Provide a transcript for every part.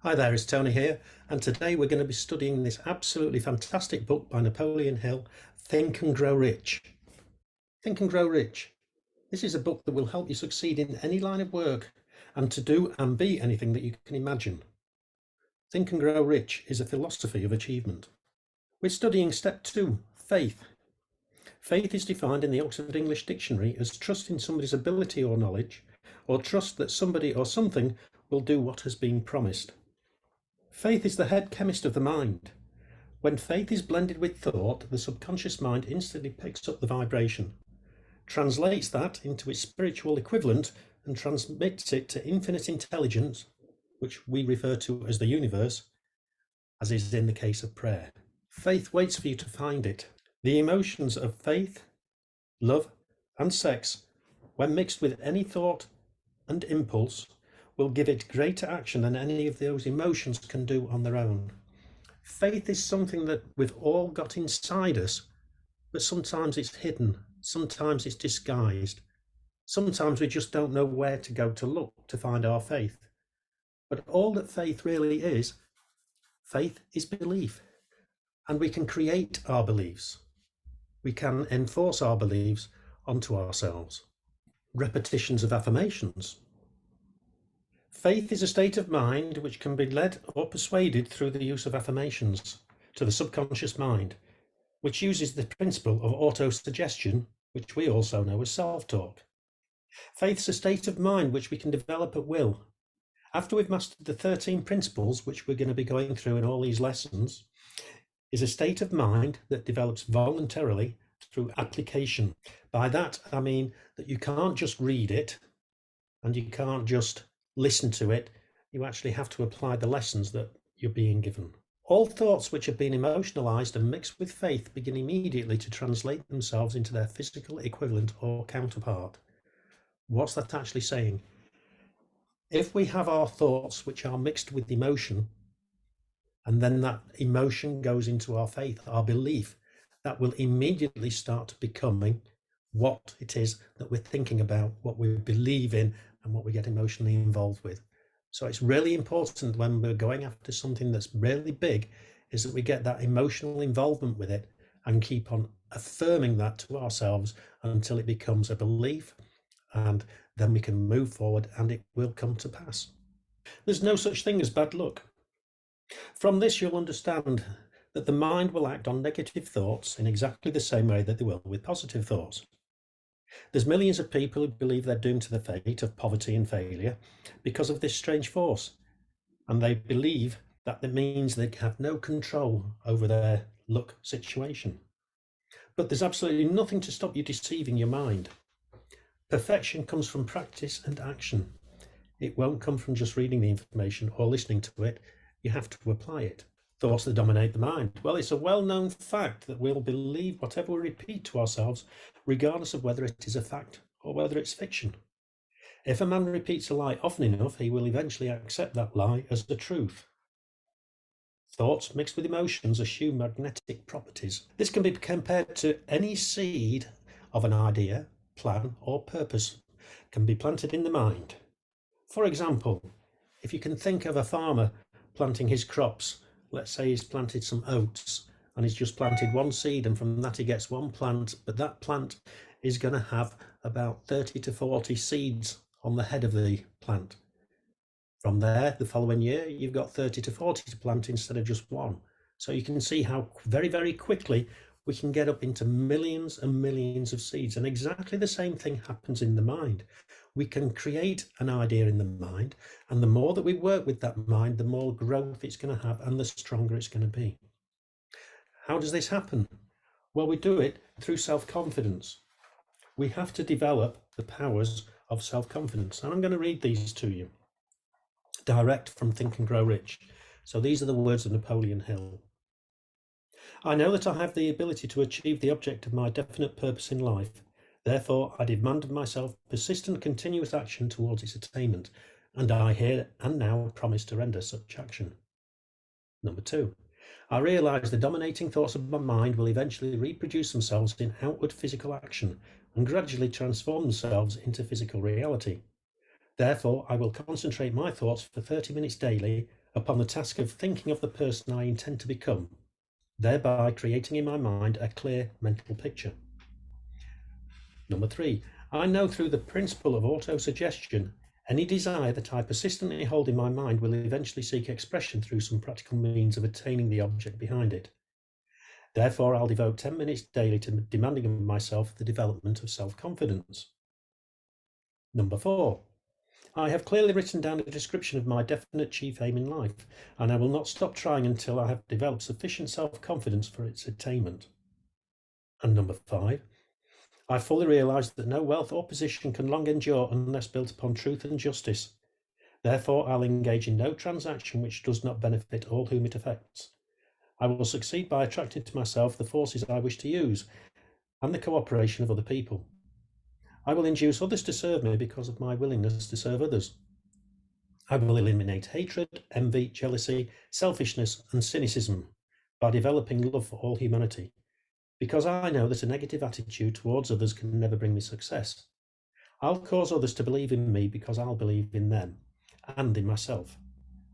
Hi there, it's Tony here, and today we're going to be studying this absolutely fantastic book by Napoleon Hill, Think and Grow Rich. Think and Grow Rich. This is a book that will help you succeed in any line of work and to do and be anything that you can imagine. Think and Grow Rich is a philosophy of achievement. We're studying step 2, faith. Faith is defined in the Oxford English Dictionary as trust in somebody's ability or knowledge, or trust that somebody or something will do what has been promised. Faith is the head chemist of the mind. When faith is blended with thought, the subconscious mind instantly picks up the vibration, translates that into its spiritual equivalent, and transmits it to infinite intelligence, which we refer to as the universe, as is in the case of prayer. Faith waits for you to find it. The emotions of faith, love, and sex, when mixed with any thought and impulse, will give it greater action than any of those emotions can do on their own. Faith is something that we've all got inside us, but sometimes it's hidden, sometimes it's disguised. Sometimes we just don't know where to go to look to find our faith. But all that faith really is belief. And we can create our beliefs. We can enforce our beliefs onto ourselves. Repetitions of affirmations. Faith is a state of mind which can be led or persuaded through the use of affirmations to the subconscious mind, which uses the principle of autosuggestion, which we also know as self-talk. Faith's a state of mind which we can develop at will. After we've mastered the 13 principles, which we're going to be going through in all these lessons, is a state of mind that develops voluntarily through application. By that, I mean that you can't just read it and you can't just listen to it. You actually have to apply the lessons that you're being given. All thoughts which have been emotionalized and mixed with faith begin immediately to translate themselves into their physical equivalent or counterpart. What's that actually saying? If we have our thoughts which are mixed with emotion, and then that emotion goes into our faith, our belief, that will immediately start becoming what it is that we're thinking about, what we believe in, and what we get emotionally involved with. So it's really important when we're going after something that's really big, is that we get that emotional involvement with it and keep on affirming that to ourselves until it becomes a belief, and then we can move forward and it will come to pass. There's no such thing as bad luck. From this, you'll understand that the mind will act on negative thoughts in exactly the same way that they will with positive thoughts. There's millions of people who believe they're doomed to the fate of poverty and failure because of this strange force, and they believe that it means they have no control over their luck situation. But there's absolutely nothing to stop you deceiving your mind. Perfection comes from practice and action. It won't come from just reading the information or listening to it. You have to apply it. Thoughts that dominate the mind. Well, it's a well-known fact that we'll believe whatever we repeat to ourselves, regardless of whether it is a fact or whether it's fiction. If a man repeats a lie often enough, he will eventually accept that lie as the truth. Thoughts mixed with emotions assume magnetic properties. This can be compared to any seed of an idea, plan, or purpose can be planted in the mind. For example, if you can think of a farmer planting his crops, let's say he's planted some oats and he's just planted one seed, and from that he gets one plant, but that plant is going to have about 30 to 40 seeds on the head of the plant. From there, the following year, you've got 30 to 40 to plant instead of just one. So you can see how very, very quickly we can get up into millions and millions of seeds. And exactly the same thing happens in the mind. We can create an idea in the mind, and the more that we work with that mind, the more growth it's going to have and the stronger it's going to be. How does this happen? Well, we do it through self-confidence. We have to develop the powers of self-confidence. And I'm going to read these to you, direct from Think and Grow Rich. So these are the words of Napoleon Hill. I know that I have the ability to achieve the object of my definite purpose in life. Therefore, I demand of myself persistent, continuous action towards its attainment, and I here and now promise to render such action. Number 2, I realize the dominating thoughts of my mind will eventually reproduce themselves in outward physical action and gradually transform themselves into physical reality. Therefore, I will concentrate my thoughts for 30 minutes daily upon the task of thinking of the person I intend to become, thereby creating in my mind a clear mental picture. Number 3, I know through the principle of autosuggestion, any desire that I persistently hold in my mind will eventually seek expression through some practical means of attaining the object behind it. Therefore, I'll devote 10 minutes daily to demanding of myself the development of self-confidence. Number 4, I have clearly written down a description of my definite chief aim in life, and I will not stop trying until I have developed sufficient self-confidence for its attainment. And number 5, I fully realise that no wealth or position can long endure unless built upon truth and justice. Therefore, I'll engage in no transaction which does not benefit all whom it affects. I will succeed by attracting to myself the forces I wish to use and the cooperation of other people. I will induce others to serve me because of my willingness to serve others. I will eliminate hatred, envy, jealousy, selfishness, and cynicism by developing love for all humanity, because I know that a negative attitude towards others can never bring me success. I'll cause others to believe in me because I'll believe in them and in myself.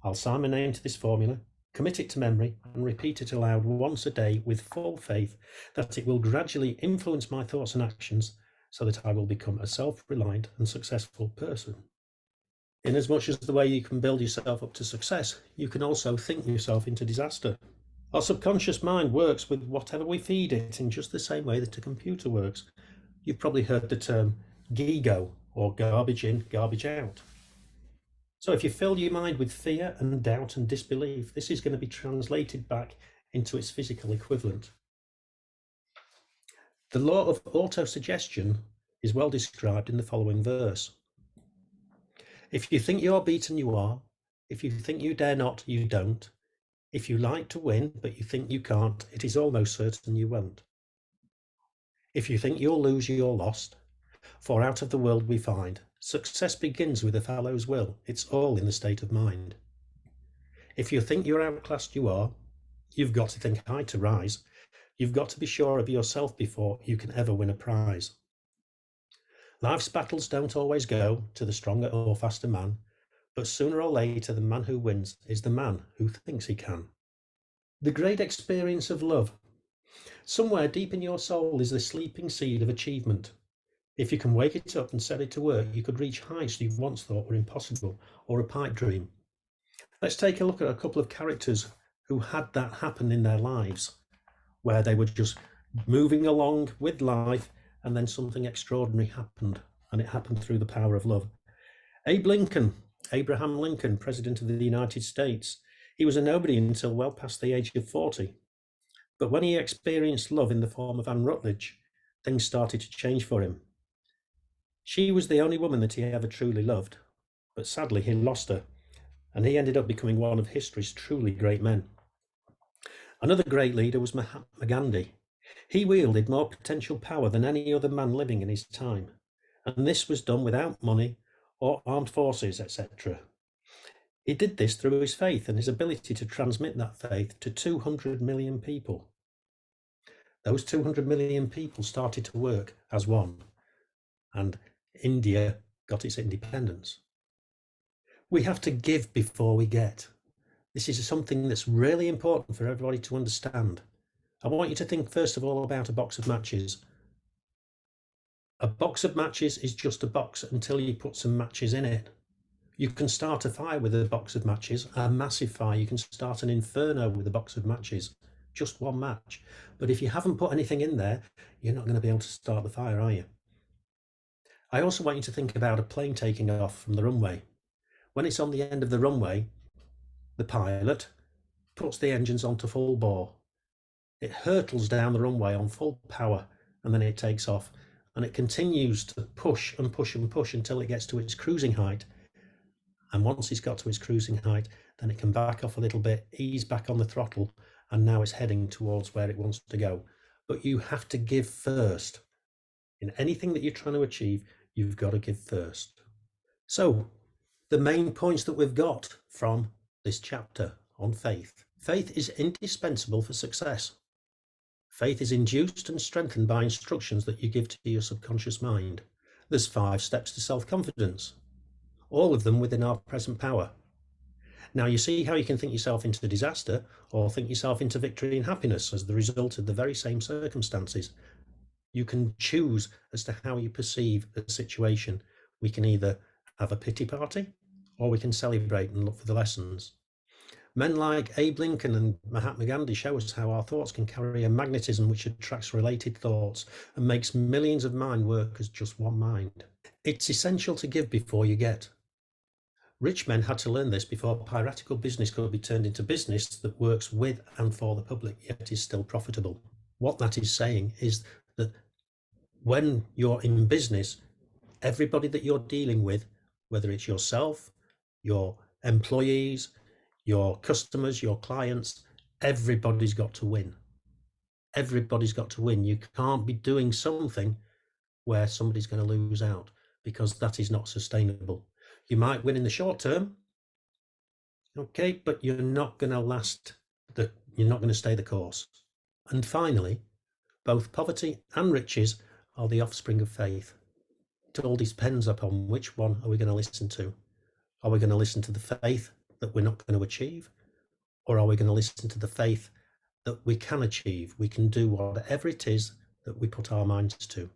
I'll sign my name to this formula, commit it to memory, and repeat it aloud once a day with full faith that it will gradually influence my thoughts and actions so that I will become a self-reliant and successful person. In as much as the way you can build yourself up to success, you can also think yourself into disaster. Our subconscious mind works with whatever we feed it in just the same way that a computer works. You've probably heard the term GIGO, or garbage in, garbage out. So if you fill your mind with fear and doubt and disbelief, this is going to be translated back into its physical equivalent. The law of autosuggestion is well described in the following verse. If you think you are beaten, you are. If you think you dare not, you don't. If you like to win, but you think you can't, it is almost certain you won't. If you think you'll lose, you're lost. For out of the world we find, success begins with a fellow's will. It's all in the state of mind. If you think you're outclassed, you are. You've got to think high to rise. You've got to be sure of yourself before you can ever win a prize. Life's battles don't always go to the stronger or faster man, but sooner or later the man who wins is the man who thinks he can. The great experience of love. Somewhere deep in your soul is the sleeping seed of achievement. If you can wake it up and set it to work, you could reach heights you once thought were impossible, or a pipe dream. Let's take a look at a couple of characters who had that happen in their lives, where they were just moving along with life and then something extraordinary happened, and it happened through the power of love. Abraham Lincoln, President of the United States. He was a nobody until well past the age of 40. But when he experienced love in the form of Anne Rutledge, things started to change for him. She was the only woman that he ever truly loved, but sadly he lost her, and he ended up becoming one of history's truly great men. Another great leader was Mahatma Gandhi. He wielded more potential power than any other man living in his time, and this was done without money or armed forces, etc. He did this through his faith and his ability to transmit that faith to 200 million people. Those 200 million people started to work as one, and India got its independence. We have to give before we get. This is something that's really important for everybody to understand. I want you to think first of all about a box of matches. A box of matches is just a box until you put some matches in it. You can start a fire with a box of matches, a massive fire. You can start an inferno with a box of matches, just one match. But if you haven't put anything in there, you're not going to be able to start the fire, are you? I also want you to think about a plane taking off from the runway. When it's on the end of the runway, the pilot puts the engines onto full bore. It hurtles down the runway on full power, and then it takes off, and it continues to push and push and push until it gets to its cruising height. And once it's got to its cruising height, then it can back off a little bit, ease back on the throttle, and now it's heading towards where it wants to go. But you have to give first. In anything that you're trying to achieve, you've got to give first. So, the main points that we've got from this chapter on faith. Faith is indispensable for success. Faith is induced and strengthened by instructions that you give to your subconscious mind. There's 5 steps to self-confidence, all of them within our present power. Now, you see how you can think yourself into disaster or think yourself into victory and happiness as the result of the very same circumstances. You can choose as to how you perceive a situation. We can either have a pity party or we can celebrate and look for the lessons. Men like Abe Lincoln and Mahatma Gandhi show us how our thoughts can carry a magnetism which attracts related thoughts and makes millions of minds work as just one mind. It's essential to give before you get. Rich men had to learn this before piratical business could be turned into business that works with and for the public, yet is still profitable. What that is saying is that when you're in business, everybody that you're dealing with, whether it's yourself, your employees, your customers, your clients, everybody's got to win. Everybody's got to win. You can't be doing something where somebody's going to lose out, because that is not sustainable. You might win in the short term, okay, but you're not going to you're not going to stay the course. And finally, both poverty and riches are the offspring of faith. It all depends upon which one are we going to listen to. Are we going to listen to the faith that we're not going to achieve? Or are we going to listen to the faith that we can achieve? We can do whatever it is that we put our minds to.